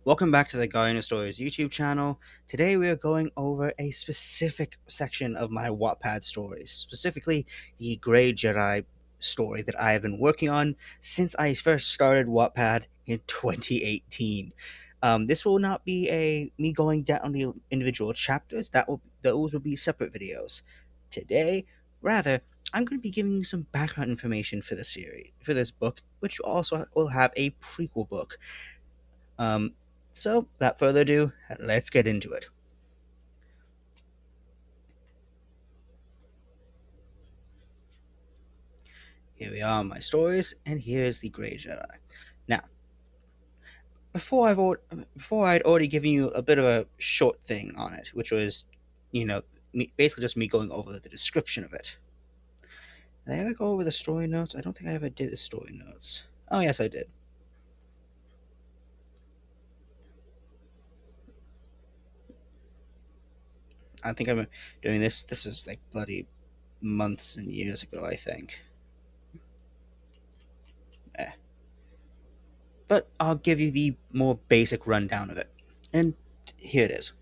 Welcome back to the Guardian of Stories YouTube channel. Today we are going over a specific section of my Wattpad stories, specifically the Grey Jedi story that I have been working on since I first started Wattpad in 2018. This will not be a me going down the individual chapters. Those will be separate videos. Today, rather, I'm going to be giving you some background information for the series, for this book, which also will have a prequel book. Without further ado, let's get into it. Here we are, my stories, and here's the Grey Jedi. Now, before I'd already given you a bit of a short thing on it, which was, basically just me going over the description of it. Did I ever go over the story notes? I don't think I ever did the story notes. Oh yes, I did. I think I'm doing this. This was like bloody months and years ago, I think. Eh. But I'll give you the more basic rundown of it. And here it is.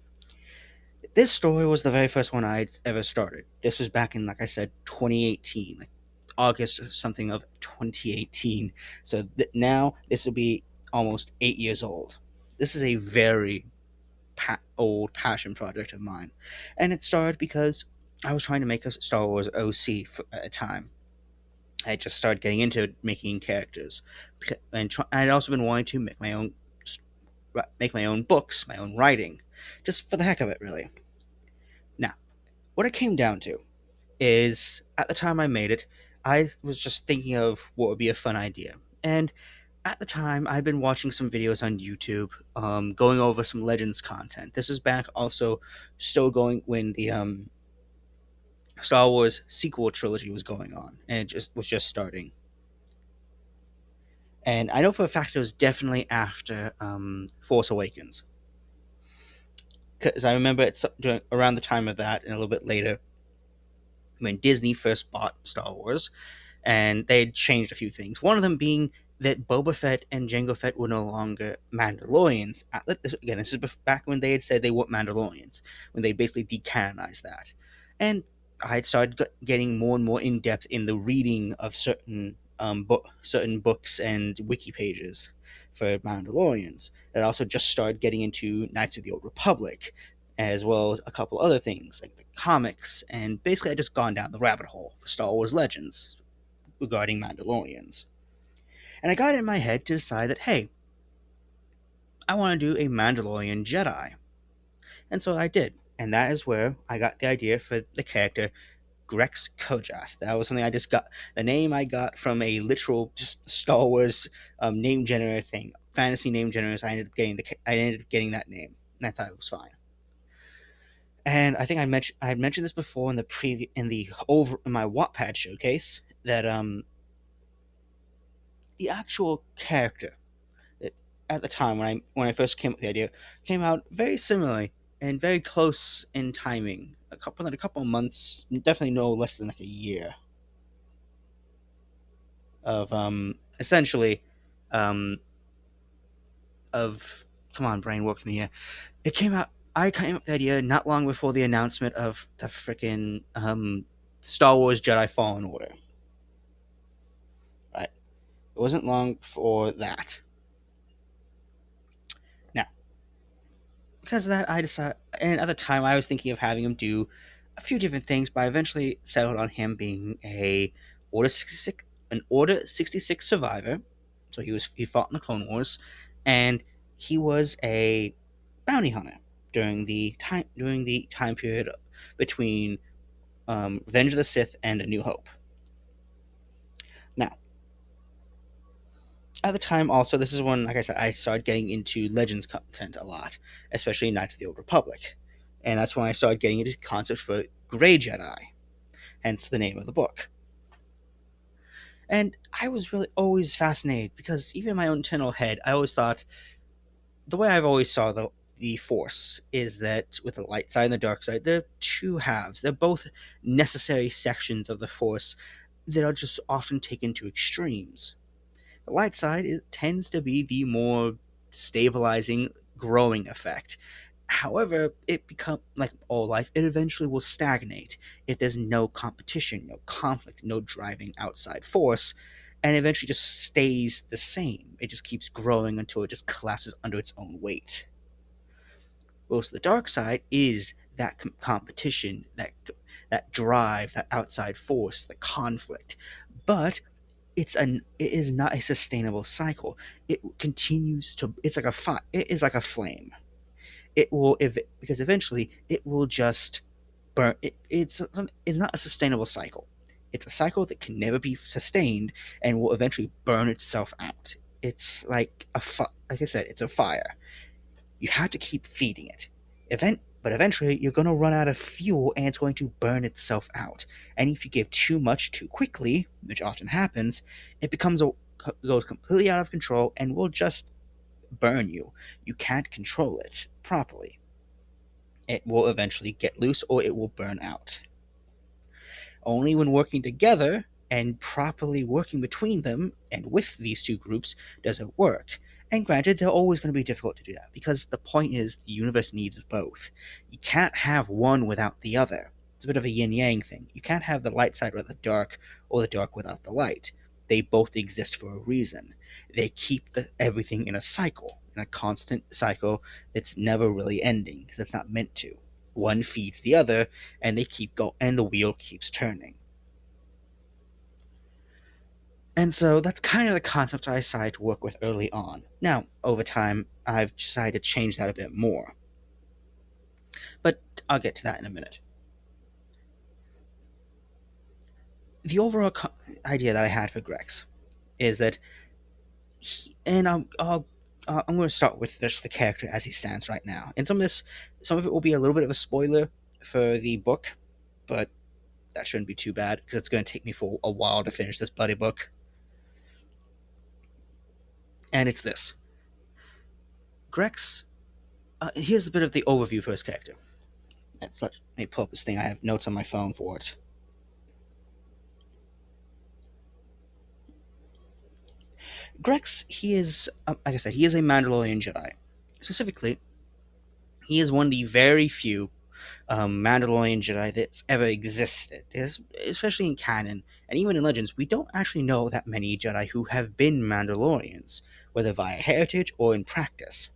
This story was the very first one I'd ever started. This was back in, like I said, 2018, like August or something of 2018. So now this will be almost 8 years old. This is a very old passion project of mine, and it started because I was trying to make a Star Wars OC at a time. I just started getting into making characters, and I'd also been wanting to make my own books, my own writing, just for the heck of it, really. Now, what it came down to is at the time I made it, I was just thinking of what would be a fun idea. And at the time, I'd been watching some videos on YouTube, going over some Legends content. This is back also still going when the Star Wars sequel trilogy was going on, and it just was just starting. And I know for a fact it was definitely after Force Awakens, because I remember during, around the time of that, and a little bit later, when Disney first bought Star Wars, and they had changed a few things. One of them being that Boba Fett and Jango Fett were no longer Mandalorians. Again, this is back when they had said they weren't Mandalorians, when they basically decanonized that. And I had started getting more and more in depth in the reading of certain books and wiki pages for Mandalorians. And I also just started getting into Knights of the Old Republic, as well as a couple other things like the comics. And basically, I just gone down the rabbit hole for Star Wars Legends regarding Mandalorians. And I got it in my head to decide that, hey, I want to do a Mandalorian Jedi. And so I did. And that is where I got the idea for the character Grex Kojas. That was something I just got. The name I got from a literal just Star Wars name generator thing, fantasy name generators. I ended up getting that name, and I thought it was fine. And I think I had mentioned this before in the in my Wattpad showcase that the actual character that at the time when I first came up with the idea came out very similarly and very close in timing. A couple of months, definitely no less than like a year of essentially um of come on brain work with me here. It came out I came up with the idea not long before the announcement of the freaking Star Wars Jedi Fallen Order. Right. It wasn't long before that. Now, because of that, I decided, and at the time, I was thinking of having him do a few different things, but I eventually settled on him being an Order 66 survivor. So he fought in the Clone Wars, and he was a bounty hunter during the time period between Revenge of the Sith and A New Hope. Now, at the time, also, this is when, like I said, I started getting into Legends content a lot, especially Knights of the Old Republic. And that's when I started getting into the concept for Grey Jedi, hence the name of the book. And I was really always fascinated because even in my own internal head, I always thought the way I've always saw the Force is that with the light side and the dark side, they're two halves. They're both necessary sections of the Force that are just often taken to extremes. The light side tends to be the more stabilizing, growing effect. However, it become like all life, it eventually will stagnate if there's no competition, no conflict, no driving outside force, and eventually just stays the same. It just keeps growing until it just collapses under its own weight. Whereas the dark side is that competition, that drive, that outside force, the conflict. But it is not a sustainable cycle. It continues to it's like a it is like a flame. It will if because eventually it will just burn. It's not a sustainable cycle. It's a cycle that can never be sustained and will eventually burn itself out. It's like like I said, it's a fire. You have to keep feeding it. But eventually you're going to run out of fuel and it's going to burn itself out. And if you give too much too quickly, which often happens, it goes completely out of control and will just burn you. You can't control it properly. It will eventually get loose or it will burn out. Only when working together and properly working between them and with these two groups does it work. And granted, they're always going to be difficult to do that because the point is the universe needs both. You can't have one without the other. It's a bit of a yin yang thing. You can't have the light side without the dark or the dark without the light. They both exist for a reason. They keep everything in a cycle, in a constant cycle that's never really ending because it's not meant to. One feeds the other, and they keep going, and the wheel keeps turning. And so that's kind of the concept I decided to work with early on. Now, over time, I've decided to change that a bit more. But I'll get to that in a minute. The overall idea that I had for Grex is that and I'm going to start with just the character as he stands right now. And some of it will be a little bit of a spoiler for the book, but that shouldn't be too bad because it's going to take me for a while to finish this bloody book. And it's this. Grex, here's a bit of the overview for his character. Let me pull up this thing. I have notes on my phone for it. Grex, he is, like I said, he is a Mandalorian Jedi. Specifically, he is one of the very few Mandalorian Jedi that's ever existed. Especially in canon and even in Legends, we don't actually know that many Jedi who have been Mandalorians, whether via heritage or in practice.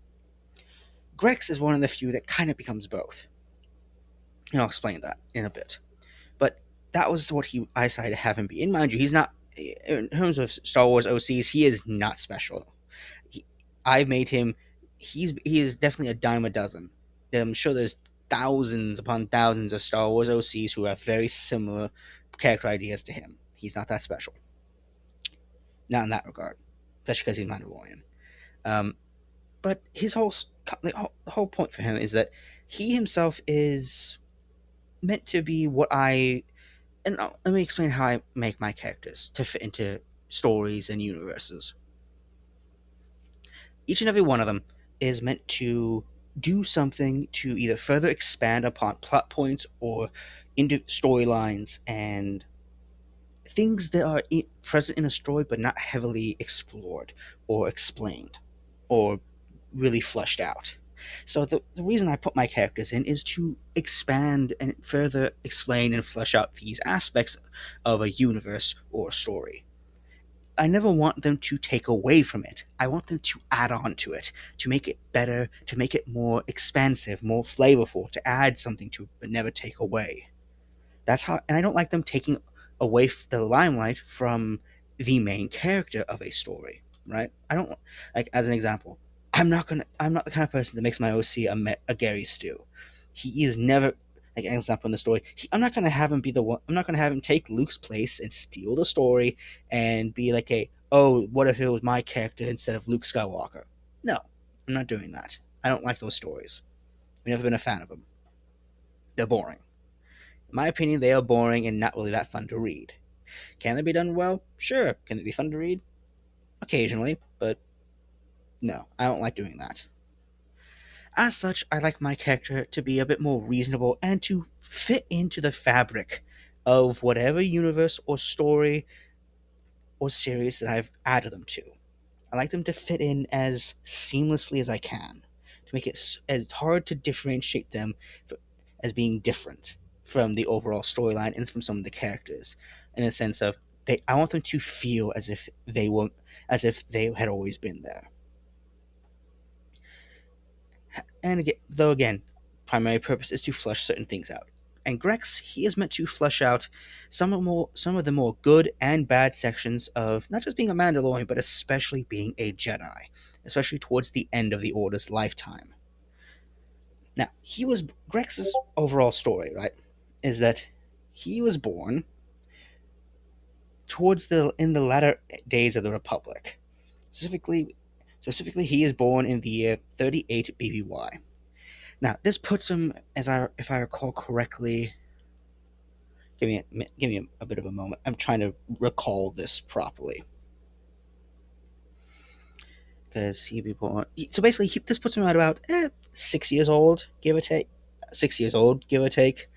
Grex is one of the few that kind of becomes both. And I'll explain that in a bit. But that was what I decided to have him be. And mind you, he's not, in terms of Star Wars OCs, he is not special. I've made him, he is definitely a dime a dozen. I'm sure there's thousands upon thousands of Star Wars OCs who have very similar character ideas to him. He's not that special. Not in that regard, especially because he's Mandalorian. Um, but the whole point for him is that he himself is meant to be what I and let me explain how I make my characters to fit into stories and universes. Each and every one of them is meant to do something to either further expand upon plot points or into storylines and things that are present in a story but not heavily explored or explained or really fleshed out. So the reason I put my characters in is to expand and further explain and flesh out these aspects of a universe or a story. I never want them to take away from it. I want them to add on to it, to make it better, to make it more expansive, more flavorful, to add something to it, but never take away. That's how, and I don't like them taking away the limelight from the main character of a story, right? I don't like, as an example, I'm not the kind of person that makes my OC a Gary Stew. He is never, like an example in the story. I'm not gonna have him be the one. I'm not gonna have him take Luke's place and steal the story and be like, oh, what if it was my character instead of Luke Skywalker? No, I'm not doing that. I don't like those stories. I've never been a fan of them. They're boring. In my opinion, they are boring and not really that fun to read. Can they be done well? Sure. Can they be fun to read? Occasionally, but no, I don't like doing that. As such, I like my character to be a bit more reasonable and to fit into the fabric of whatever universe or story or series that I've added them to. I like them to fit in as seamlessly as I can, to make it as hard to differentiate them as being different from the overall storyline and from some of the characters, in the sense of I want them to feel as if they had always been there. And again, though again, primary purpose is to flesh certain things out. And Grex, he is meant to flesh out some of the more good and bad sections of not just being a Mandalorian, but especially being a Jedi, especially towards the end of the Order's lifetime. Now, he was Grex's overall story, right, is that he was born towards the in the latter days of the Republic. Specifically, specifically, he is born in the year 38 BBY. Now, this puts him, if I recall correctly, give me a bit of a moment. I'm trying to recall this properly because he'd be born. So basically, this puts him at about 6 years old, give or take. 6 years old, give or take,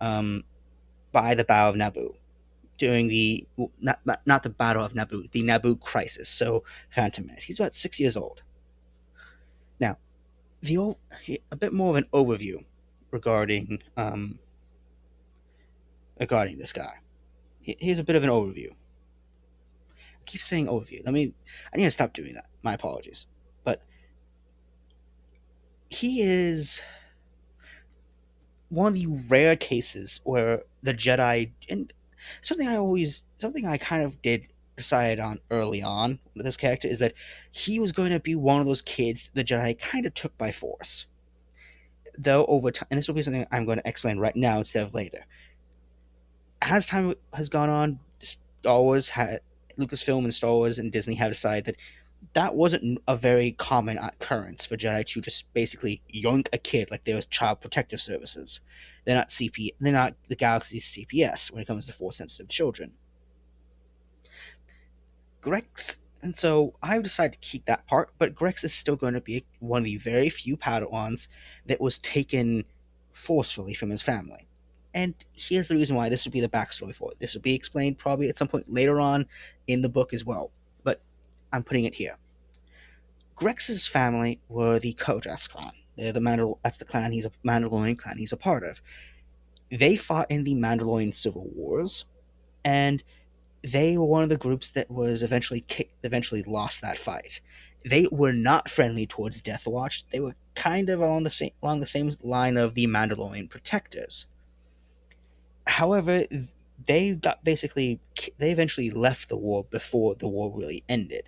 um, by the Battle of Naboo, during the not the Battle of Naboo, the Naboo crisis. So Phantom Menace. He's about 6 years old. Now, a bit more of an overview regarding regarding this guy. Here's a bit of an overview. I keep saying overview. I need to stop doing that. My apologies. But he is one of the rare cases where the Jedi, and something I kind of did decide on early on with this character, is that he was going to be one of those kids the Jedi kind of took by force. Though over time, and this will be something I'm going to explain right now instead of later. As time has gone on, Star Wars had Lucasfilm and Star Wars and Disney have decided that wasn't a very common occurrence for Jedi to just basically yoink a kid like they was child protective services. They're not CP. They're not the galaxy's CPS when it comes to force sensitive children. Grex, and so I've decided to keep that part, but Grex is still going to be one of the very few Padawans that was taken forcefully from his family. And here's the reason why this would be the backstory for it. This will be explained probably at some point later on in the book as well, but I'm putting it here. Grex's family were the Kojas clan. They're that's the clan Mandalorian clan he's a part of. They fought in the Mandalorian Civil Wars, and they were one of the groups that was eventually lost that fight. They were not friendly towards Death Watch. They were kind of along the same line of the Mandalorian protectors. However, they eventually left the war before the war really ended,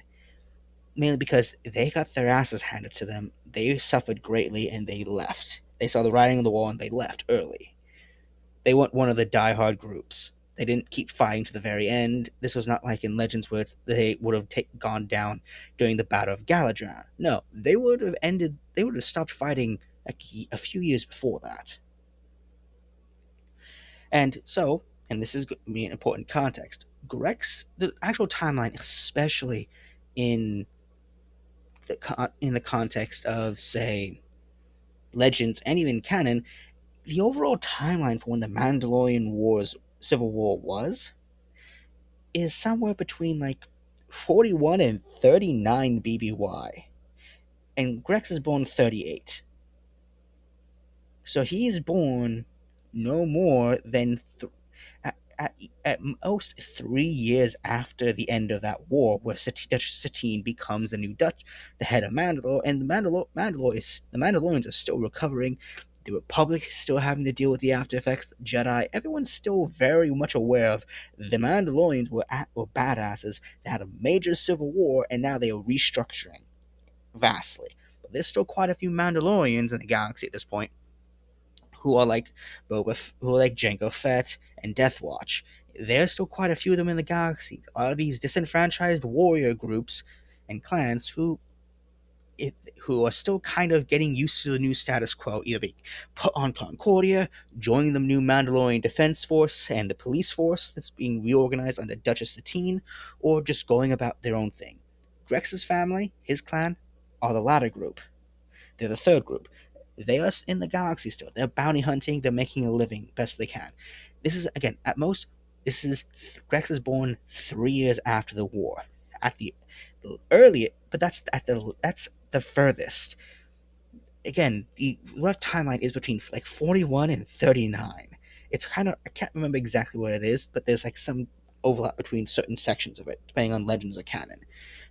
mainly because they got their asses handed to them. They suffered greatly and they left. They saw the writing on the wall and they left early. They weren't one of the die-hard groups. They didn't keep fighting to the very end. This was not like in Legends where they would have gone down during the Battle of Galadriel. No, they would have ended. They would have stopped fighting like a few years before that. And so, and this is going to be an important context. The actual timeline, especially in in the context of, say, Legends and even canon, the overall timeline for when the Mandalorian Wars Civil War is somewhere between like 41 and 39 BBY. And Grex is born 38. So he is born no more than at most 3 years after the end of that war, where Duchess Satine becomes the head of Mandalore, and the Mandalorians are still recovering. The Republic is still having to deal with the after effects. Jedi, everyone's still very much aware of the Mandalorians were badasses. They had a major civil war, and now they are restructuring vastly. But there's still quite a few Mandalorians in the galaxy at this point who are like who are like Jango Fett and Death Watch. There's still quite a few of them in the galaxy. A lot of these disenfranchised warrior groups and clans who are still kind of getting used to the new status quo, either being put on Concordia, joining the new Mandalorian Defense Force and the police force that's being reorganized under Duchess Satine, or just going about their own thing. Grex's family, his clan, are the latter group. They're the third group. They are in the galaxy still. They're bounty hunting. They're making a living best they can. This is, again, at most, Grex is born 3 years after the war. At the earliest, but that's the furthest. again, the rough timeline is between like 41 and 39. It's kind of, I can't remember exactly what it is, but there's like some overlap between certain sections of it, depending on legends or canon.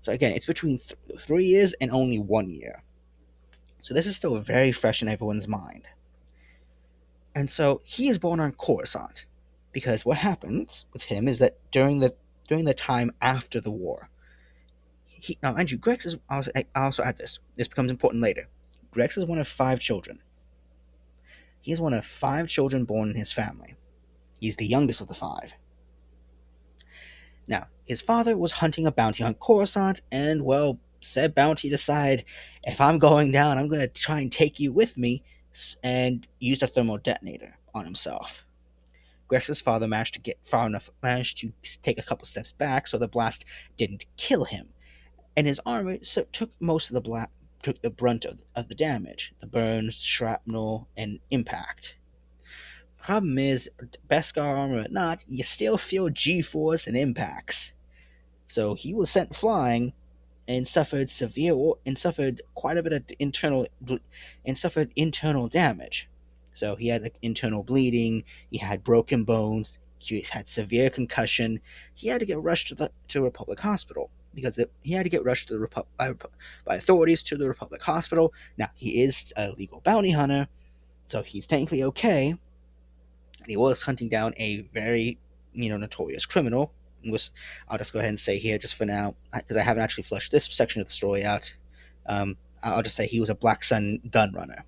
So again, it's between 3 years and only 1 year. So this is still very fresh in everyone's mind. And so he is born on Coruscant, because what happens with him is that during the time after the war, now mind you, Grex is also, I also add this. This becomes important later. Grex is one of 5 children. He is one of 5 children born in his family. He's the youngest of the 5. Now, his father was hunting a bounty on Coruscant, and, well, said bounty decided, if I'm going down, I'm going to try and take you with me, and used a thermal detonator on himself. Grex's father managed to get far enough, managed to take a couple steps back so the blast didn't kill him, and his armor took most of the took the brunt of the damage, the burns, shrapnel, and impact. Problem is, Beskar armor or not, you still feel G-force and impacts. So he was sent flying and suffered quite a bit of internal damage. So he had like, internal bleeding. He had broken bones. He had severe concussion. He had to get rushed to Republic Hospital because he had to get rushed to by authorities to the Republic Hospital. Now he is a legal bounty hunter, so he's technically okay. And he was hunting down a very notorious criminal. I'll just go ahead and say here just for now, because I haven't actually fleshed this section of the story out. I'll just say he was a Black Sun gun runner.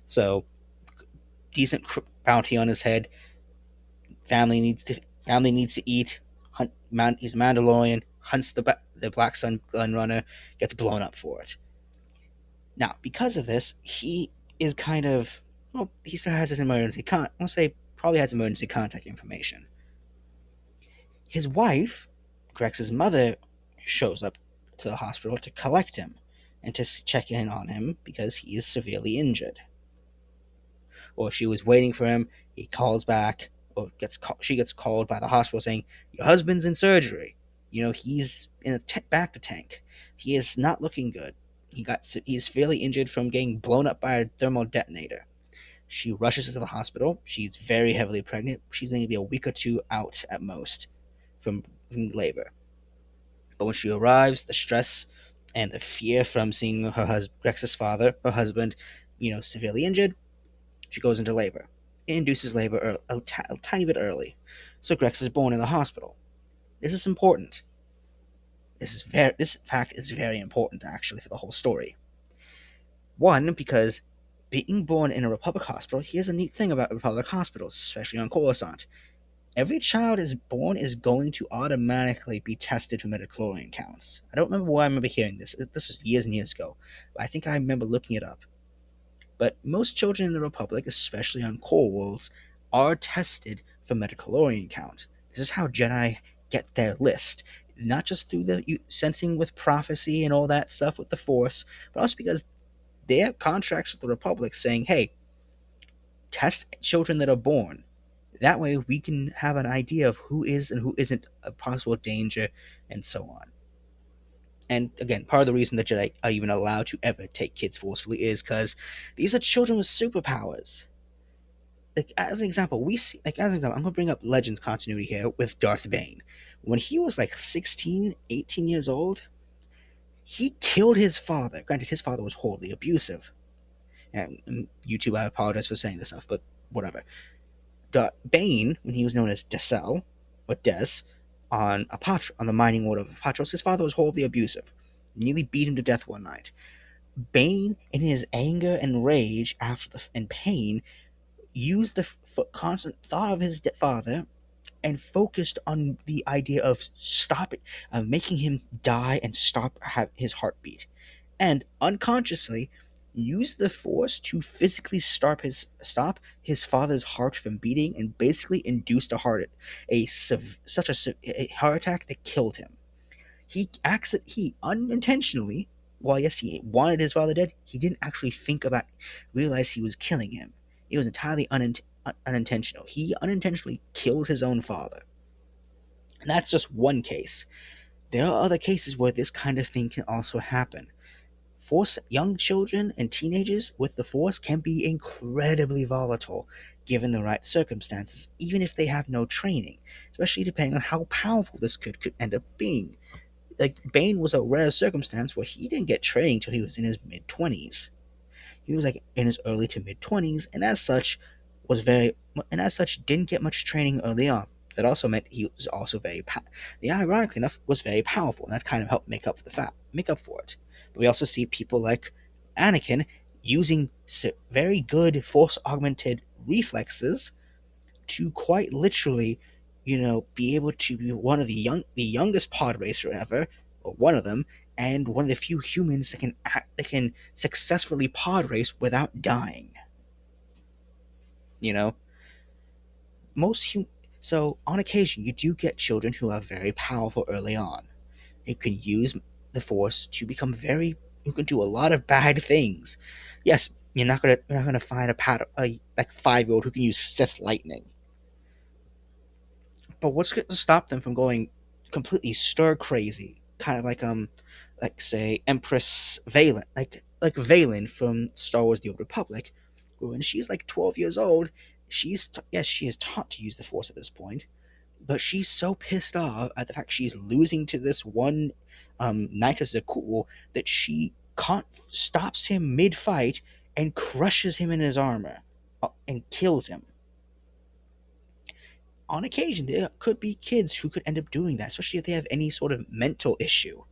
So decent bounty on his head. Family needs to eat. He's a Mandalorian. Hunts the Black Sun gun runner. Gets blown up for it. Now, because of this, he is kind of, well, he still has his emergency I'll say probably has emergency contact information. His wife, Grex's mother, shows up to the hospital to collect him and to check in on him because he is severely injured. Or she was waiting for him. He calls back, or she gets called by the hospital saying, "Your husband's in surgery. He's in a back to tank. He is not looking good. He's severely injured from getting blown up by a thermal detonator." She rushes to the hospital. She's very heavily pregnant. She's going to be a week or 2 out at most from labor. But when she arrives, the stress and the fear from seeing Rex's father, her husband, severely injured, she goes into labor. It induces labor a tiny bit early. So Grex is born in the hospital. This is important. This fact is very important, actually, for the whole story. One, because being born in a Republic hospital, here's a neat thing about Republic hospitals, especially on Coruscant. Every child is born is going to automatically be tested for midichlorian counts. I don't remember why I remember hearing this. This was years and years ago. But I think I remember looking it up. But most children in the Republic, especially on core worlds, are tested for midichlorian count. This is how Jedi get their list. Not just through the sensing with prophecy and all that stuff with the Force, but also because they have contracts with the Republic saying, hey, test children that are born. That way we can have an idea of who is and who isn't a possible danger and so on. And again, part of the reason the Jedi are even allowed to ever take kids forcefully is because these are children with superpowers. Like, as an example, I'm going to bring up Legends continuity here with Darth Bane. When he was like 16, 18 years old, he killed his father. Granted, his father was horribly abusive. And YouTube, I apologize for saying this stuff, but whatever. Bane, when he was known as Decel, or Des, on the mining world of Patros, his father was horribly abusive. Nearly beat him to death one night. Bane, in his anger and rage and pain, used the constant thought of his father and focused on the idea of making him die and stop his heartbeat. And unconsciously, used the Force to physically stop his father's heart from beating and basically induced a heart attack that killed him. He unintentionally, while yes he wanted his father dead, he didn't actually realize he was killing him. It was entirely unintentional. He unintentionally killed his own father. And that's just one case. There are other cases where this kind of thing can also happen. Force young children and teenagers with the Force can be incredibly volatile given the right circumstances, even if they have no training, especially depending on how powerful this could end up being. Like Bane was a rare circumstance where he didn't get training till he was in his mid 20s. He was like in his early to mid 20s, was very and as such didn't get much training early on. That also meant he was also ironically enough, was very powerful, and that kind of helped make up for it. But we also see people like Anakin using very good force augmented reflexes to quite literally, be able to be one of the youngest pod racer ever, or one of them, and one of the few humans that can successfully pod race without dying. You know, most hum- so on occasion you do get children who are very powerful early on. They can use the force to become very who can do a lot of bad things. Yes, you're not gonna find a like 5-year-old who can use Sith lightning. But what's going to stop them from going completely stir crazy? Kind of like say Empress Valen, like Valen from Star Wars: The Old Republic, who when she's like 12 years old, yes, she is taught to use the Force at this point, but she's so pissed off at the fact she's losing to this one Nitus Zakul that she can't stops him mid fight and crushes him in his armor and kills him. On occasion, there could be kids who could end up doing that, especially if they have any sort of mental issue.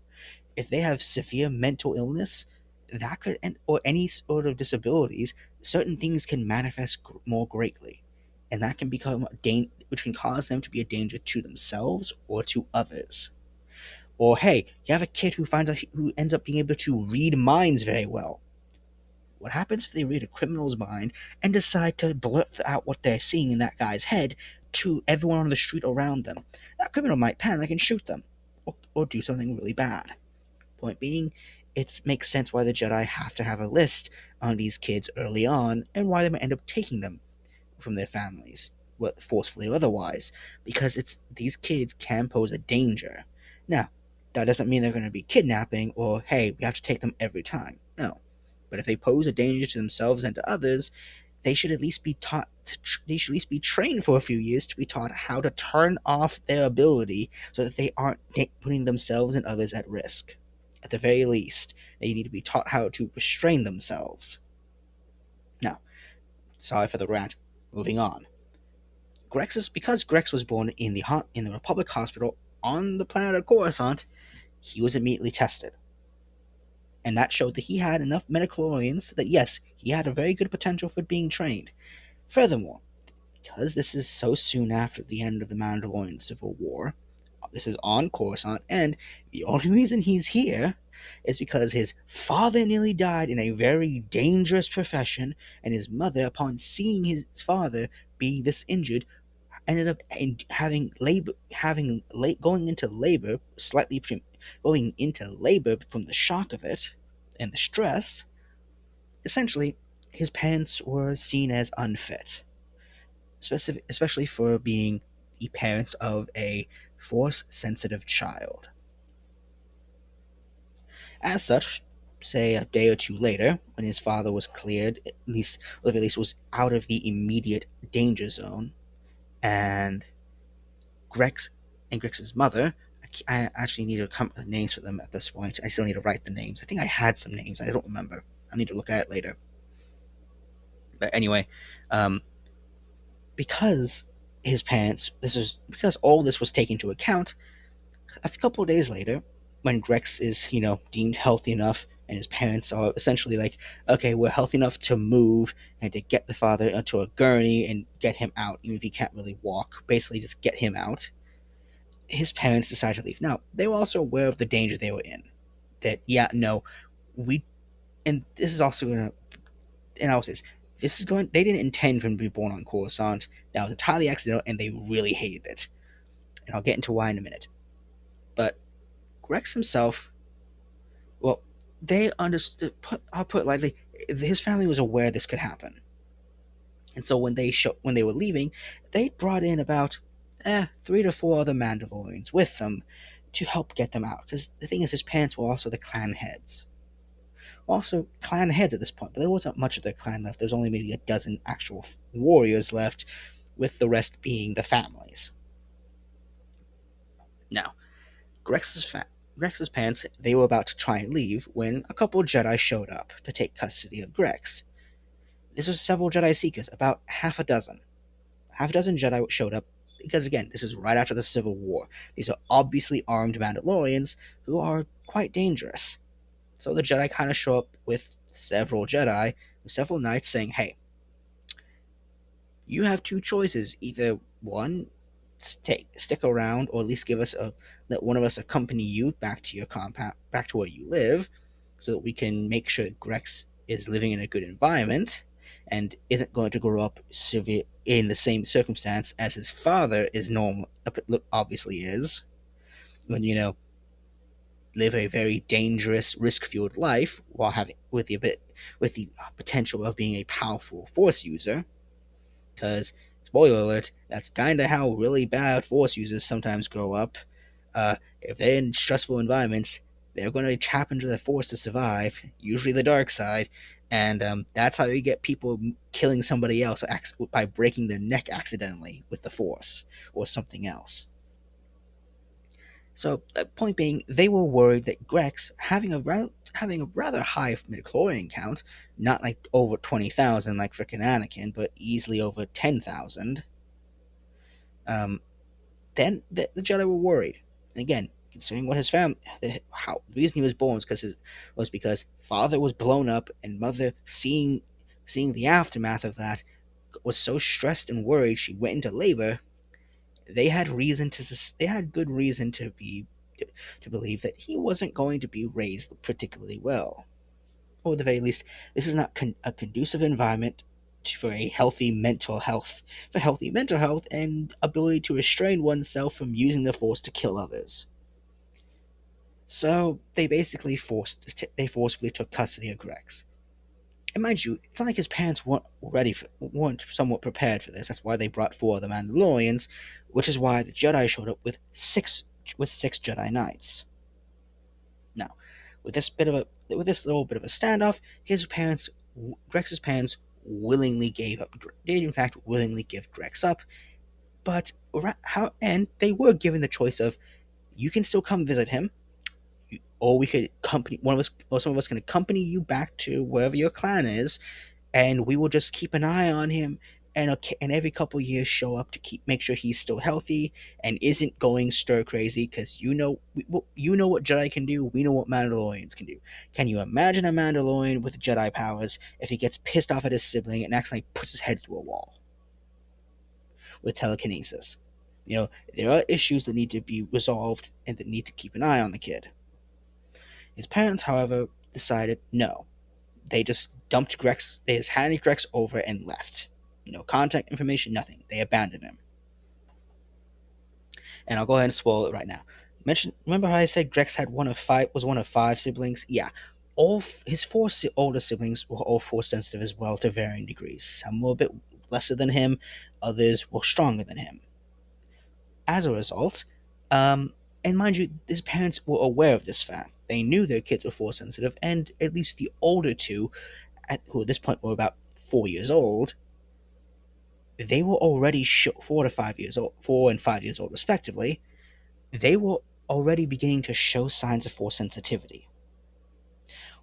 If they have severe mental illness, that could end, or any sort of disabilities, certain things can manifest more greatly, and that can which can cause them to be a danger to themselves or to others. Or hey, you have a kid who ends up being able to read minds very well. What happens if they read a criminal's mind and decide to blurt out what they're seeing in that guy's head to everyone on the street around them? That criminal might panic and shoot them, or do something really bad. Point being, it makes sense why the Jedi have to have a list on these kids early on and why they might end up taking them from their families, forcefully or otherwise, because these kids can pose a danger. Now, that doesn't mean they're going to be kidnapping or hey, we have to take them every time. No, but if they pose a danger to themselves and to others, they should at least be taught. They should at least be trained for a few years to be taught how to turn off their ability so that they aren't putting themselves and others at risk. At the very least, they need to be taught how to restrain themselves. Now, sorry for the rant. Moving on. Because Grex was born in the Republic Hospital on the planet of Coruscant, he was immediately tested, and that showed that he had enough metachlorians that yes, he had a very good potential for being trained. Furthermore, because this is so soon after the end of the Mandalorian Civil War, this is on Coruscant, and the only reason he's here is because his father nearly died in a very dangerous profession, and his mother, upon seeing his father be this injured, ended up going into labor going into labor from the shock of it and the stress. Essentially, his parents were seen as unfit, especially for being the parents of a force sensitive child. As such, say a day or two later, when his father was cleared, at least was out of the immediate danger zone, and Grex and Grex's mother, I actually need to come up with names for them at this point. I still need to write the names. I think I had some names. I don't remember. I need to look at it later. But anyway, um, because his parents, because all this was taken into account. A couple of days later, when Grex is, deemed healthy enough, and his parents are essentially like, okay, we're healthy enough to move and to get the father onto a gurney and get him out, even if he can't really walk, basically just get him out. His parents decide to leave. Now, they were also aware of the danger they were in. That, yeah, no, we, and this is also going to, and I will say they didn't intend for him to be born on Coruscant. That was entirely accidental, and they really hated it. And I'll get into why in a minute. But Grex himself, well, they understood. I'll put it lightly. His family was aware this could happen, and so when they were leaving, they brought in about 3 to 4 other Mandalorians with them to help get them out. Because the thing is, his parents were also the clan heads. also clan heads at this point, but there wasn't much of their clan left. There's only maybe a dozen actual warriors left, with the rest being the families. Now, Grex's parents, they were about to try and leave when a couple Jedi showed up to take custody of Grex. This was several Jedi Seekers, about half a dozen. Half a dozen Jedi showed up because, again, this is right after the Civil War. These are obviously armed Mandalorians who are quite dangerous. So the Jedi kind of show up with several Jedi, with several knights saying, hey, you have two choices. Either one, stick around, or at least let one of us accompany you back to your compound, back to where you live, so that we can make sure Grex is living in a good environment and isn't going to grow up in the same circumstance as his father is normal obviously is, when live a very dangerous, risk-fueled life while having with the potential of being a powerful force user. Because, spoiler alert, that's kind of how really bad force users sometimes grow up. If they're in stressful environments, they're going to tap into the force to survive, usually the dark side, and that's how you get people killing somebody else by breaking their neck accidentally with the force or something else. So, point being, they were worried that Grex, having a rather high midichlorian count, not like over 20,000 like frickin' Anakin, but easily over 10,000, um, then the Jedi were worried. And again, considering what his family, how the reason he was born was because father was blown up and mother, seeing the aftermath of that, was so stressed and worried she went into labor. They had good reason to believe that he wasn't going to be raised particularly well, or at the very least, this is not a conducive environment for healthy mental health and ability to restrain oneself from using the force to kill others. So they forcibly took custody of Grex. And mind you, it's not like his parents weren't somewhat prepared for this. That's why they brought four of the Mandalorians, which is why the Jedi showed up with six Jedi Knights. Now, with this little bit of a standoff, Grex's parents willingly gave up. Did in fact willingly give Grex up, but and they were given the choice of, you can still come visit him, or we could company one of us, or some of us can accompany you back to wherever your clan is, and we will just keep an eye on him, and every couple years show up to make sure he's still healthy and isn't going stir crazy, because you know what Jedi can do, we know what Mandalorians can do. Can you imagine a Mandalorian with Jedi powers if he gets pissed off at his sibling and accidentally puts his head through a wall with telekinesis? There are issues that need to be resolved and that need to keep an eye on the kid. His parents, however, decided no. They just dumped Grex. They just handed Grex over and left. No contact information, nothing. They abandoned him. And I'll go ahead and spoil it right now. Remember how I said Grex was one of five siblings? Yeah, his four older siblings were all force sensitive as well, to varying degrees. Some were a bit lesser than him, others were stronger than him. As a result, and mind you, his parents were aware of this fact. They knew their kids were force sensitive, and at least the older two, who at this point were about 4 years old, they were already 4 and 5 years old respectively. They were already beginning to show signs of force sensitivity.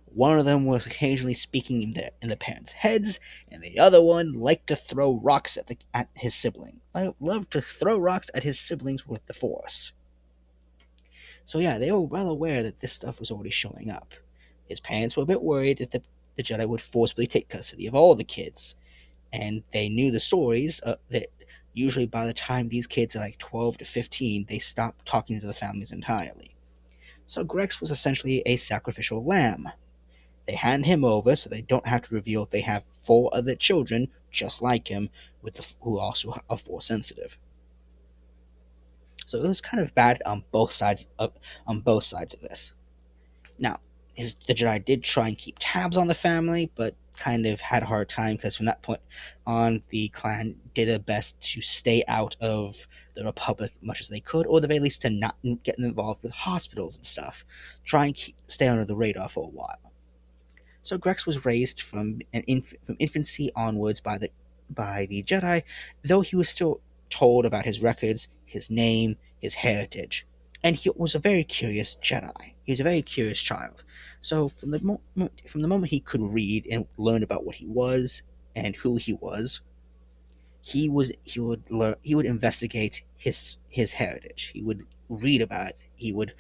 One of them was occasionally speaking in the parents' heads, and the other one liked to throw rocks at his sibling. Loved to throw rocks at his siblings with the force. So yeah, they were well aware that this stuff was already showing up. His parents were a bit worried that the Jedi would forcibly take custody of all the kids, and they knew the stories that usually by the time these kids are like 12 to 15, they stop talking to the families entirely. So Grex was essentially a sacrificial lamb. They hand him over so they don't have to reveal they have four other children just like him, who also are force sensitive. So it was kind of bad on both sides of this. Now, the Jedi did try and keep tabs on the family, but kind of had a hard time, because from that point on, the clan did their best to stay out of the Republic as much as they could, or at the very least to not get involved with hospitals and stuff. Try and stay under the radar for a while. So Grex was raised from infancy onwards by the Jedi, though he was still told about his records, his name, his heritage, and he was a very curious Jedi. He was a very curious child. So from the moment he could read and learn about what he was and who he would investigate his heritage. He would read about it. He would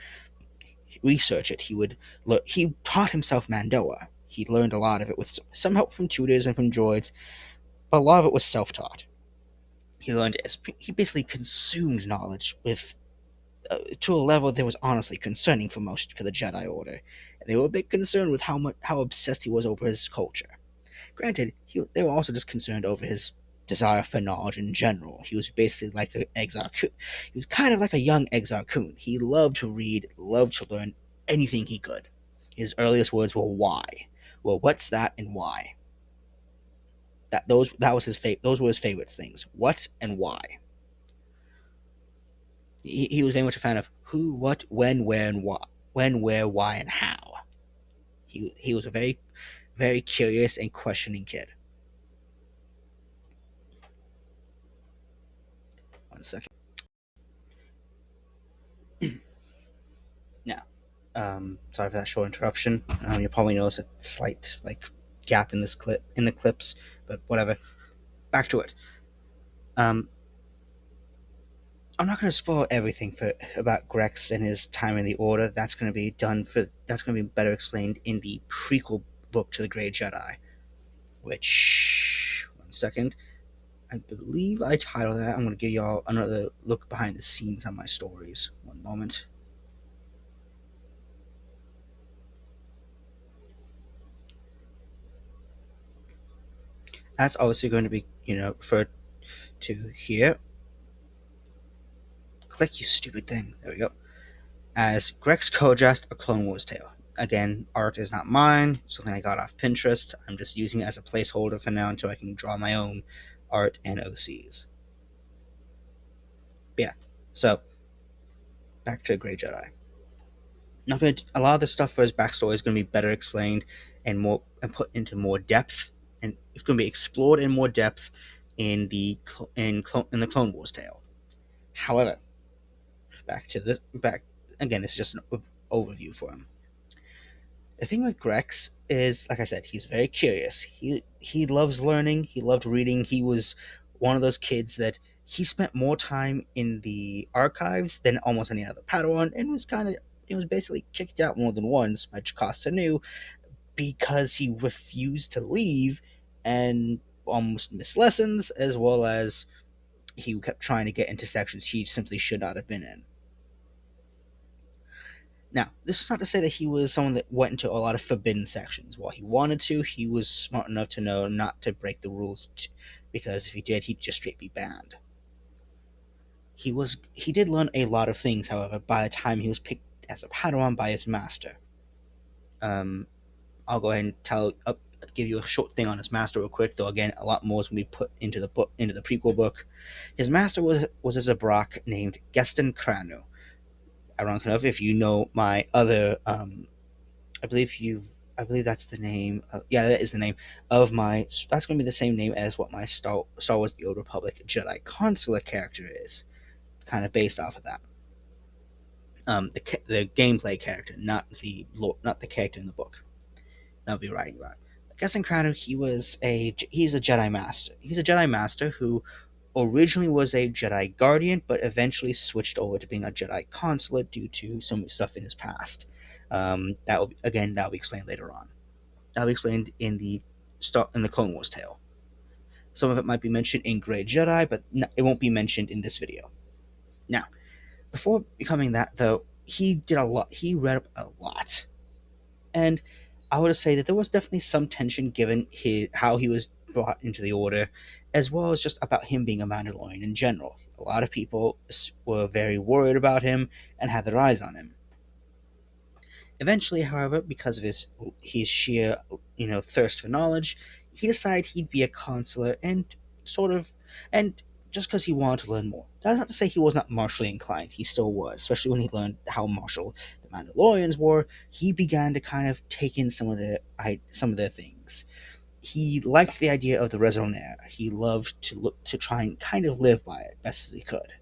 research it. He taught himself Mandoa. He learned a lot of it with some help from tutors and from droids, but a lot of it was self-taught. He basically consumed knowledge with to a level that was honestly concerning for the Jedi Order. They were a bit concerned with how obsessed he was over his culture. Granted, they were also just concerned over his desire for knowledge in general. He was basically like an Exar Kun. He was kind of like a young Exar Kun. He loved to read, loved to learn anything he could. His earliest words were "why." Well, what's that and why? Those were his favorite things. What and why. He was very much a fan of who, what, when, where, and why. When, where, why, and how. He was a very, very curious and questioning kid. One second. Now, sorry for that short interruption. You'll probably notice a slight gap in the clips, but whatever. Back to it. Um, I'm not going to spoil everything about Grex and his time in the Order. That's going to be better explained in the prequel book to the Grey Jedi. Which, one second, I believe I titled that. I'm going to give y'all another look behind the scenes on my stories. One moment. That's obviously going to be, referred to here. Click, you stupid thing. There we go. As Grex Kojast, A Clone Wars Tale. Again, art is not mine, something I got off Pinterest. I'm just using it as a placeholder for now until I can draw my own art and OCs. But yeah, so back to Grey Jedi. A lot of the stuff for his backstory is going to be better explained and put into more depth, and it's going to be explored in more depth in the Clone Wars tale. However, back again. It's just an overview for him. The thing with Grex is, like I said, he's very curious. He loves learning. He loved reading. He was one of those kids that he spent more time in the archives than almost any other Padawan, and was basically kicked out more than once by Jocasta Nu because he refused to leave and almost missed lessons, as well as he kept trying to get into sections he simply should not have been in. Now, this is not to say that he was someone that went into a lot of forbidden sections. While he wanted to, he was smart enough to know not to break the rules, because if he did, he'd just straight be banned. He did learn a lot of things, however, by the time he was picked as a Padawan by his master. I'll go ahead and give you a short thing on his master real quick, though again, a lot more is going to be put into the prequel book. His master was a Zabrak named Geston Kranu. Ironic enough, if you know my other, I believe that's the name. That is the name of my. That's going to be the same name as what my Star Wars: The Old Republic Jedi Consular character is, kind of based off of that. The gameplay character, not the character in the book. I'll be writing about. Geston Kranu, he's a Jedi Master. He's a Jedi Master who originally was a Jedi Guardian, but eventually switched over to being a Jedi Consulate due to some stuff in his past. That will be explained later on. That'll be explained in the Clone Wars tale. Some of it might be mentioned in Grey Jedi, but it won't be mentioned in this video. Now, before becoming that, though, he did a lot. He read up a lot, and I would say that there was definitely some tension given how he was brought into the Order, as well as just about him being a Mandalorian in general. A lot of people were very worried about him and had their eyes on him. Eventually, however, because of his sheer thirst for knowledge, he decided he'd be a consular and just because he wanted to learn more. That's not to say he was not martially inclined. He still was, especially when he learned how martial the Mandalorians were. He began to kind of take in some of their things. He liked the idea of the raison d'être. He loved to look to try and kind of live by it best as he could.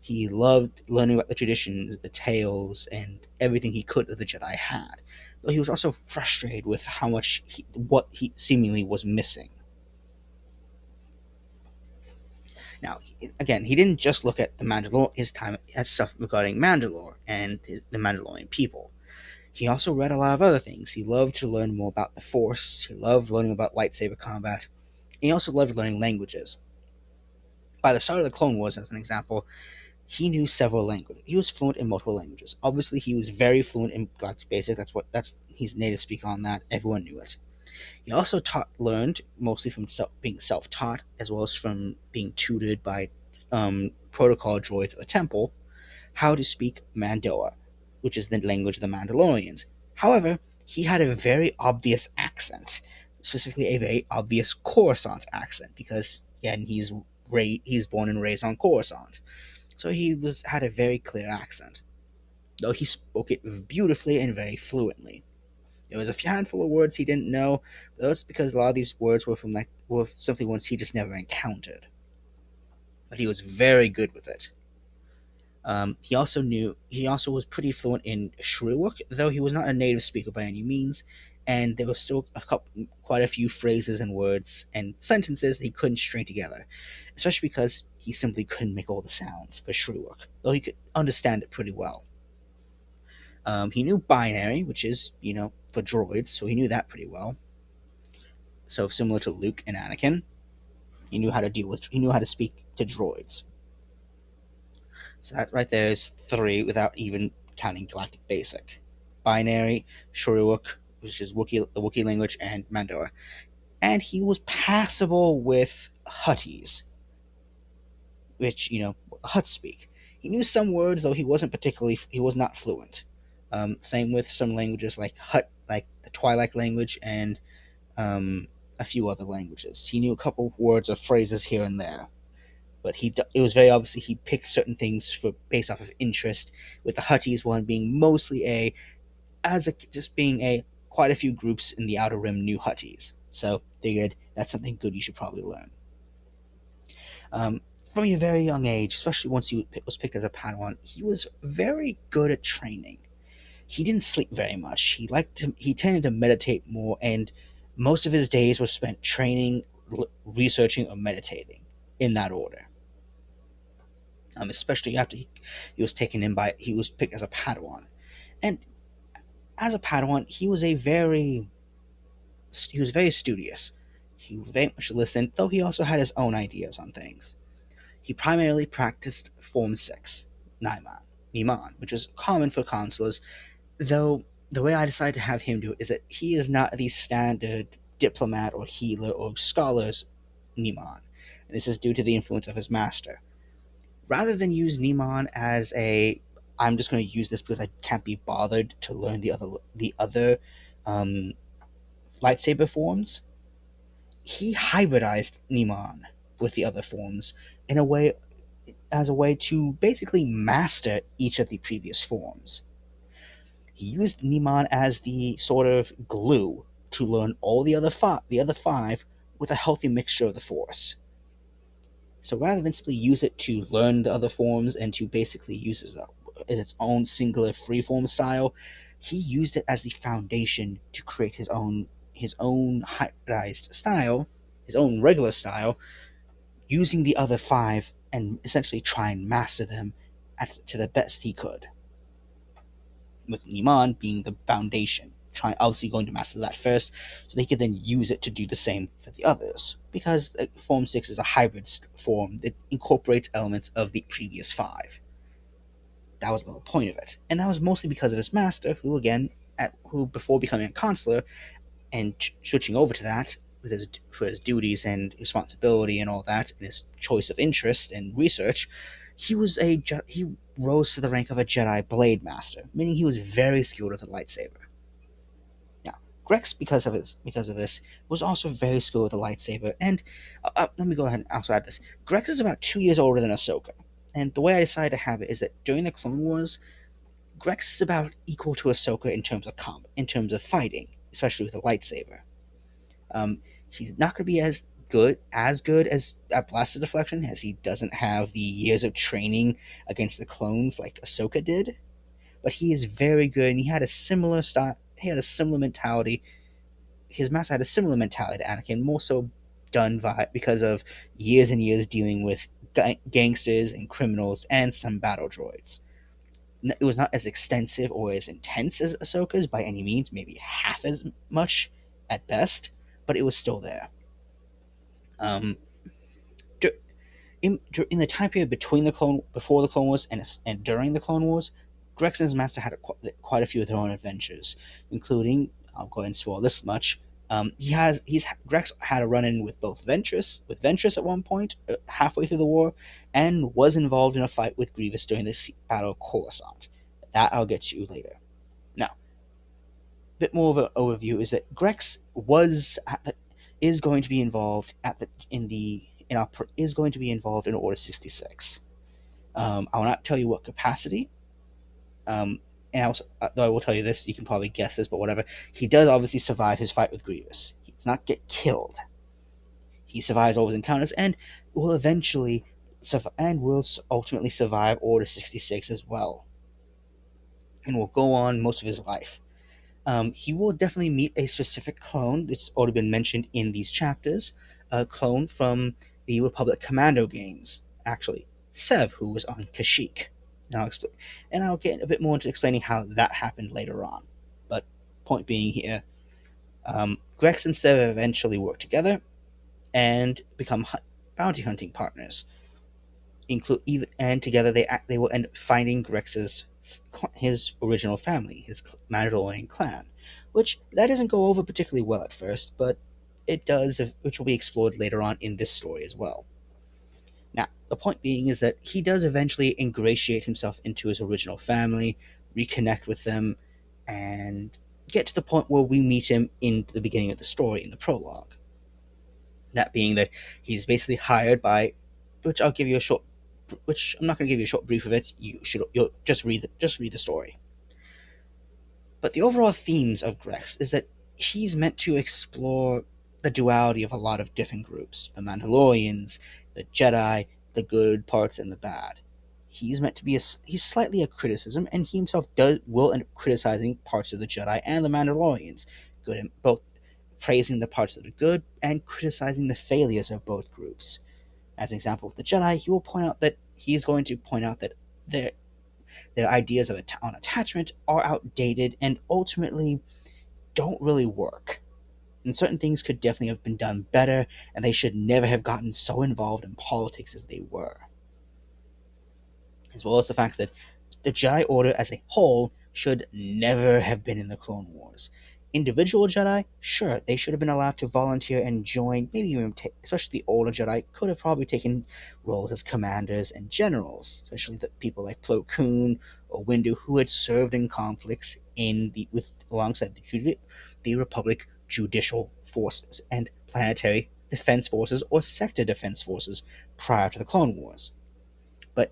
He loved learning about the traditions, the tales, and everything he could that the Jedi had. Though he was also frustrated with how much what he seemingly was missing. Now, again, he didn't just look at the Mandalore his time at stuff regarding Mandalore and the Mandalorian people. He also read a lot of other things. He loved to learn more about the Force. He loved learning about lightsaber combat. He also loved learning languages. By the start of the Clone Wars, as an example, he knew several languages. He was fluent in multiple languages. Obviously, he was very fluent in Galactic Basic. That's he's native speaker on that. Everyone knew it. He also learned mostly from being self-taught, as well as from being tutored by protocol droids at the temple, how to speak Mandoa, which is the language of the Mandalorians. However, he had a very obvious accent, specifically a very obvious Coruscant accent, because again he's born and raised on Coruscant, so he had a very clear accent, though he spoke it beautifully and very fluently. There was a handful of words he didn't know, but that's because a lot of these words were simply ones he just never encountered. But he was very good with it. He also was pretty fluent in Shriwook, though he was not a native speaker by any means, and there were still quite a few phrases and words and sentences that he couldn't string together, especially because he simply couldn't make all the sounds for Shriwook, though he could understand it pretty well. He knew binary, which is, for droids, so he knew that pretty well. So similar to Luke and Anakin, he knew how to speak to droids. So that right there is three without even counting Galactic Basic. Binary, Shuriwook, which is the Wookiee language, and Mandora. And he was passable with Hutties, which, Hutt speak. He knew some words, though he was not fluent. Same with some languages like Hutt, like the Twi'lek language, and a few other languages. He knew a couple words or phrases here and there, but it was very obvious he picked certain things based off of interest. With the Hutties one being mostly just being quite a few groups in the Outer Rim knew Hutties, so figured that's something good you should probably learn. From a very young age, especially once he was picked as a Padawan, he was very good at training. He didn't sleep very much. He tended to meditate more, and most of his days were spent training, researching, or meditating in that order. Especially after he was picked as a Padawan, and as a Padawan, he was very studious. He very much listened, though he also had his own ideas on things. He primarily practiced Form 6, Niman, which was common for consulars, though the way I decided to have him do it is that he is not the standard diplomat or healer or scholar's Niman. And this is due to the influence of his master. Rather than use Niman as I'm just going to use this because I can't be bothered to learn the other lightsaber forms, he hybridized Niman with the other forms in a way as a way to basically master each of the previous forms. He used Niman as the sort of glue to learn all the other five with a healthy mixture of the Force. So rather than simply use it to learn the other forms and to basically use it as its own singular freeform style, he used it as the foundation to create his own hybridized style, his own regular style, using the other five and essentially try and master them to the best he could. With Niman being the foundation, obviously going to master that first, so they could then use it to do the same for the others. Because Form 6 is a hybrid form that incorporates elements of the previous five. That was the whole point of it. And that was mostly because of his master, who before becoming a consular and switching over to that, for his duties and responsibility and all that, and his choice of interest and research, he rose to the rank of a Jedi Blade Master, meaning he was very skilled with a lightsaber. Now, Grex, because of this, was also very skilled with the lightsaber. And let me go ahead and also add this: Grex is about 2 years older than Ahsoka, and the way I decided to have it is that during the Clone Wars, Grex is about equal to Ahsoka in terms of in terms of fighting, especially with a lightsaber. Um, he's not going to be as good as at blaster deflection, as he doesn't have the years of training against the clones like Ahsoka did. But he is very good, and he had a similar style. He had a similar mentality. His master had a similar mentality to Anakin, more so done by because of years and years dealing with gangsters and criminals and some battle droids. It was not as extensive or as intense as Ahsoka's by any means, maybe half as much at best, but it was still there. Um, in the time period before the Clone Wars and during the Clone Wars, Grex and his master had quite a few of their own adventures, including, I'll go ahead and spoil this much. Grex had a run in with Ventress at one point, halfway through the war, and was involved in a fight with Grievous during the Battle of Coruscant. That I'll get to later. Now, a bit more of an overview is that Grex is going to be involved at the in the in our, is going to be involved in Order 66. I will not tell you what capacity. And though I will tell you this, you can probably guess this, but whatever. He does obviously survive his fight with Grievous. He does not get killed. He survives all his encounters and will eventually and will ultimately survive Order 66 as well, and will go on most of his life. He will definitely meet a specific clone that's already been mentioned in these chapters, a clone from the Republic Commando games, actually, Sev, who was on Kashyyyk. And I'll get a bit more into explaining how that happened later on. But point being here, Grex and Sev eventually work together and become bounty hunting partners. And together they will end up finding Grex's his original family, his Mandalorian clan, which that doesn't go over particularly well at first, but it does, which will be explored later on in this story as well. Now, the point being is that he does eventually ingratiate himself into his original family, reconnect with them, and get to the point where we meet him in the beginning of the story, in the prologue. That being that he's basically hired by, which I'll give you a short, which I'm not going to give you a short brief of it. You'll just read the story. But the overall themes of Grex is that he's meant to explore the duality of a lot of different groups: the Mandalorians, the Jedi, the good parts, and the bad. He's meant to be he's slightly a criticism, and he himself will end up criticizing parts of the Jedi and the Mandalorians, good and both praising the parts that are good and criticizing the failures of both groups. As an example, with the Jedi, he's going to point out that their ideas on attachment are outdated and ultimately don't really work. And certain things could definitely have been done better, and they should never have gotten so involved in politics as they were. As well as the fact that the Jedi Order as a whole should never have been in the Clone Wars. Individual Jedi, sure, they should have been allowed to volunteer and join, maybe even, especially the older Jedi, could have probably taken roles as commanders and generals, especially the people like Plo Koon or Windu, who had served in conflicts alongside the Republic judicial forces and planetary defense forces or sector defense forces prior to the Clone Wars. But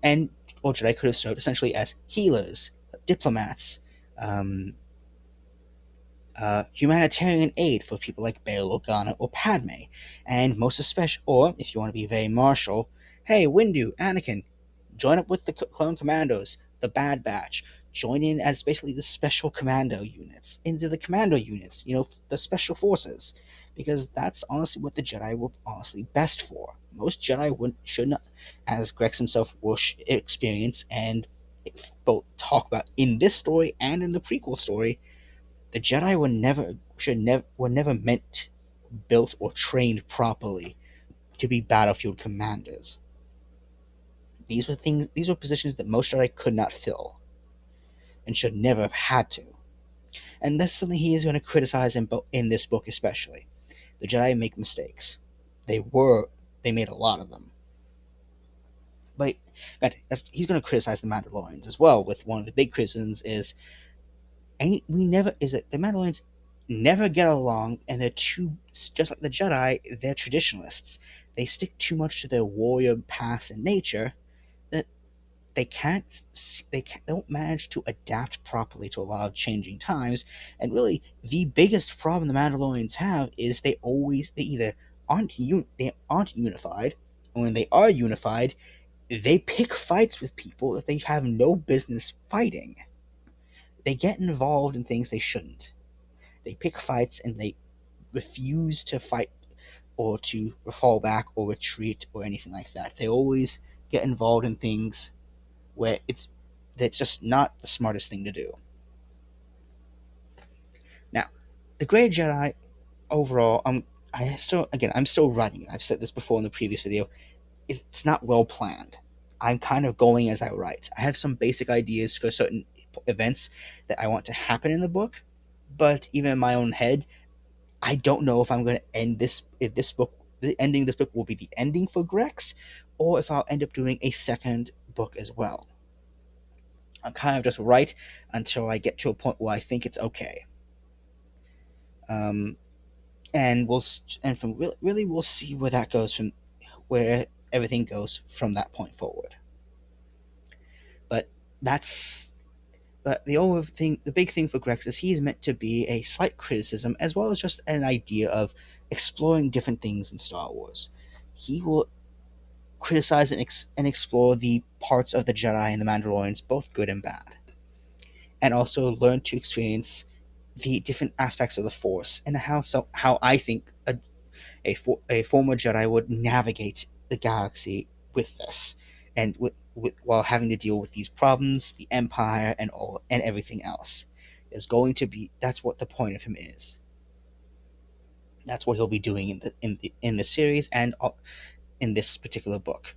and or Jedi could have served essentially as healers, diplomats, um, humanitarian aid for people like Bail Organa or Padme, and most especially, or if you want to be very martial, hey, Windu, Anakin, join up with the Clone Commandos, the Bad Batch, join in as basically the special commando units, into the commando units, the special forces, because that's honestly what the Jedi were honestly best for. Most Jedi should not, as Grex himself will experience and both talk about in this story and in the prequel story, the Jedi were never meant, built, or trained properly to be battlefield commanders. These were positions that most Jedi could not fill, and should never have had to. And that's something he is going to criticize in this book especially. The Jedi make mistakes. They made a lot of them. But he's going to criticize the Mandalorians as well. With one of the big criticisms is that the Mandalorians never get along, and they're too, just like the Jedi, they're traditionalists. They stick too much to their warrior past and nature that they don't manage to adapt properly to a lot of changing times. And really, the biggest problem the Mandalorians have is they either they aren't unified, and when they are unified, they pick fights with people that they have no business fighting. They get involved in things they shouldn't. They pick fights and they refuse to fight or to fall back or retreat or anything like that. They always get involved in things where it's just not the smartest thing to do. Now, the Grey Jedi overall, I'm still writing it. I've said this before in the previous video. It's not well planned. I'm kind of going as I write. I have some basic ideas for certain events that I want to happen in the book, but even in my own head, I don't know if I'm going to end this. If this book, the ending of this book, will be the ending for Grex, or if I'll end up doing a second book as well. I'm kind of just right until I get to a point where I think it's okay. Um, and from really we'll see where that goes from where everything goes from that point forward. But that's but the big thing for Grex is he's meant to be a slight criticism as well as just an idea of exploring different things in Star Wars. He will criticize and explore the parts of the Jedi and the Mandalorians, both good and bad, and also learn to experience the different aspects of the Force and how I think a former Jedi would navigate the galaxy with this, and while having to deal with these problems, the Empire, and everything else. Is going to be That's what the point of him is. That's what he'll be doing in the series and in this particular book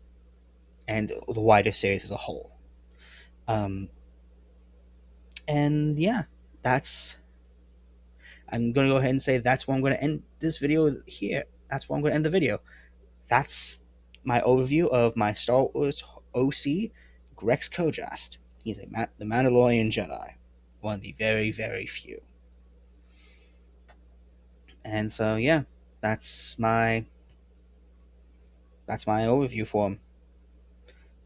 and the wider series as a whole. Um, and yeah, that's I'm gonna go ahead and say that's where I'm gonna end this video here. That's where I'm gonna end the video. That's my overview of my Star Wars OC, Grex Kojast. He's the Mandalorian Jedi, one of the very, very few. And so, yeah, that's my that's my overview for him.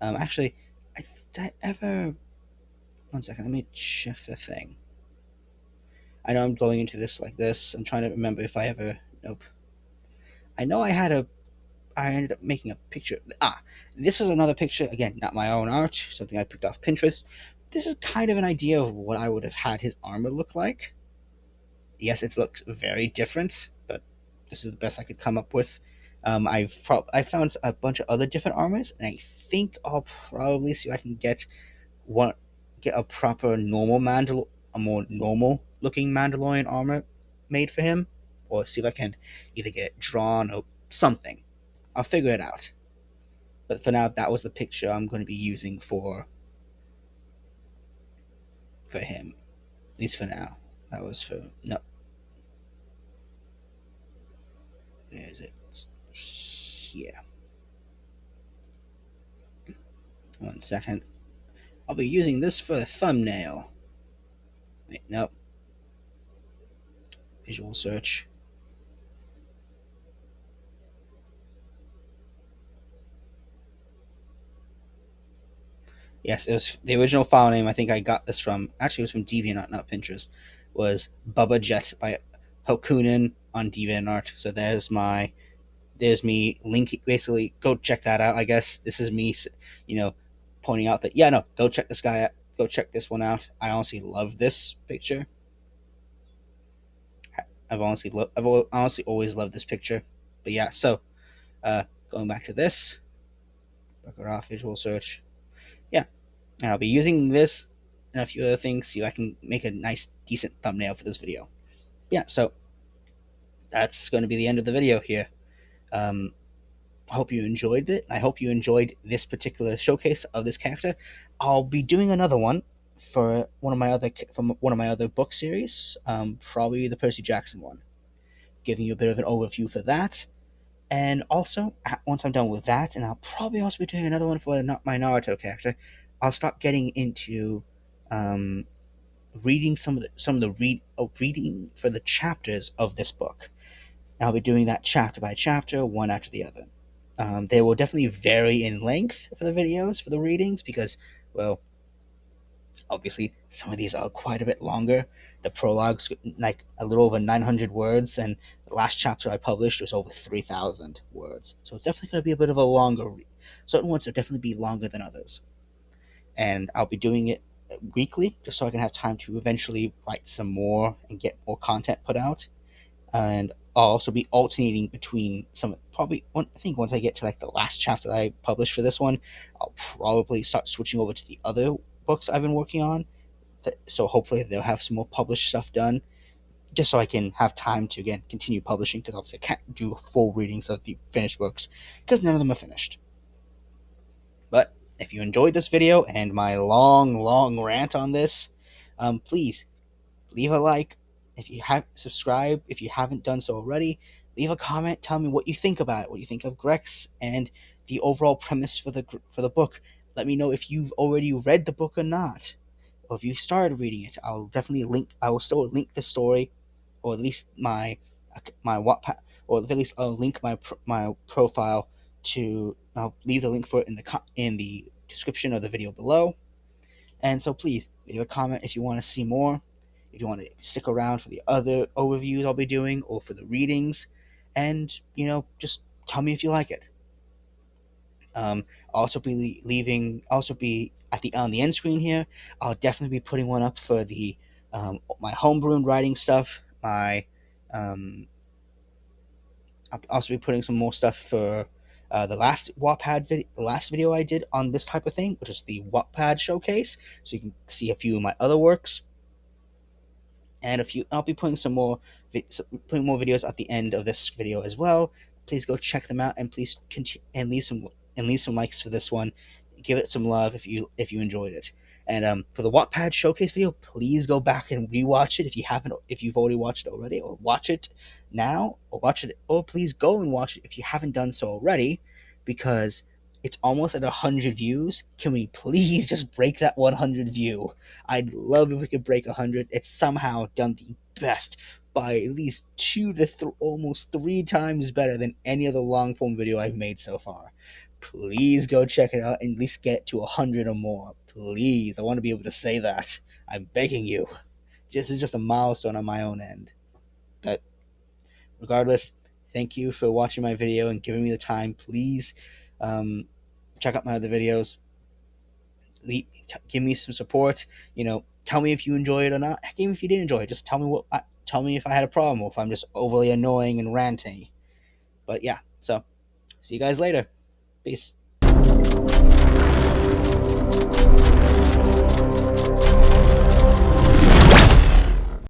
Actually, did I ever? One second, let me check the thing. I know I'm going into this like this. I'm trying to remember if I ever. Nope. I know I ended up making a picture. This is another picture. Again, not my own art, something I picked off Pinterest. This is kind of an idea of what I would have had his armor look like. Yes, it looks very different, but this is the best I could come up with. I found a bunch of other different armors, and I think I'll probably see if I can one get a proper a more normal looking Mandalorian armor made for him, or see if I can either get it drawn or something. I'll figure it out. But for now, that was the picture I'm going to be using for him. At least for now. That was for no. Where is it? It's here. 1 second. I'll be using this for a thumbnail. Wait, nope. Visual search. Yes, it was the original file name. I think I got this from. Actually, it was from DeviantArt, not Pinterest. Was Bubba Jet by Hokunin on DeviantArt. So there's me link. Basically, go check that out. I guess this is me, pointing out that yeah, no, go check this guy out. Go check this one out. I honestly love this picture. I've honestly always loved this picture. But yeah, so going back to this, look it off visual search. Yeah, and I'll be using this and a few other things so I can make a nice, decent thumbnail for this video. Yeah, so that's going to be the end of the video here. I hope you enjoyed it. I hope you enjoyed this particular showcase of this character. I'll be doing another one for one of my other book series, probably the Percy Jackson one, giving you a bit of an overview for that. And also, once I'm done with that, and I'll probably also be doing another one for my Naruto character, I'll start getting into reading reading for the chapters of this book. And I'll be doing that chapter by chapter, one after the other. They will definitely vary in length for the videos for the readings because, well, obviously some of these are quite a bit longer. The prologue's like a little over 900 words, and the last chapter I published was over 3,000 words. So it's definitely going to be a bit of a longer read. Certain ones will definitely be longer than others, and I'll be doing it weekly just so I can have time to eventually write some more and get more content put out. And I'll also be alternating between some probably I think once I get to like the last chapter that I published for this one, I'll probably start switching over to the other books I've been working on. So hopefully they'll have some more published stuff done, just so I can have time to again continue publishing because obviously I can't do full readings of the finished books because none of them are finished. But if you enjoyed this video and my long rant on this, please leave a like. If you have subscribed, if you haven't done so already, leave a comment. Tell me what you think about it, what you think of Grex and the overall premise for the book. Let me know if you've already read the book or not, or if you started reading it. I'll definitely link. I will still link the story, or at least my Wattpad, or at least I'll link my profile to. I'll leave the link for it in the description of the video below. And so please leave a comment if you want to see more, if you want to stick around for the other overviews I'll be doing or for the readings, and just tell me if you like it. I'll also be leaving. Also be at the on the end screen here. I'll definitely be putting one up for the my homebrewing writing stuff. I'll also be putting some more stuff for the last video I did on this type of thing, which is the Wattpad showcase. So you can see a few of my other works, and I'll be putting putting more videos at the end of this video as well. Please go check them out, and please leave some likes for this one. Give it some love if you enjoyed it. And for the Wattpad showcase video, please go back and rewatch it if you've already watched it already, or watch it now, or please go and watch it if you haven't done so already, because it's almost at 100 views. Can we please just break that 100 view? I'd love if we could break 100. It's somehow done the best by at least almost three times better than any other long form video I've made so far. Please go check it out and at least get to 100 or more. Please, I want to be able to say that. I'm begging you. This is just a milestone on my own end. But regardless, thank you for watching my video and giving me the time. Please check out my other videos. Give me some support. Tell me if you enjoy it or not. Even if you didn't enjoy it, just tell me if I had a problem or if I'm just overly annoying and ranting. But yeah, so see you guys later. Peace.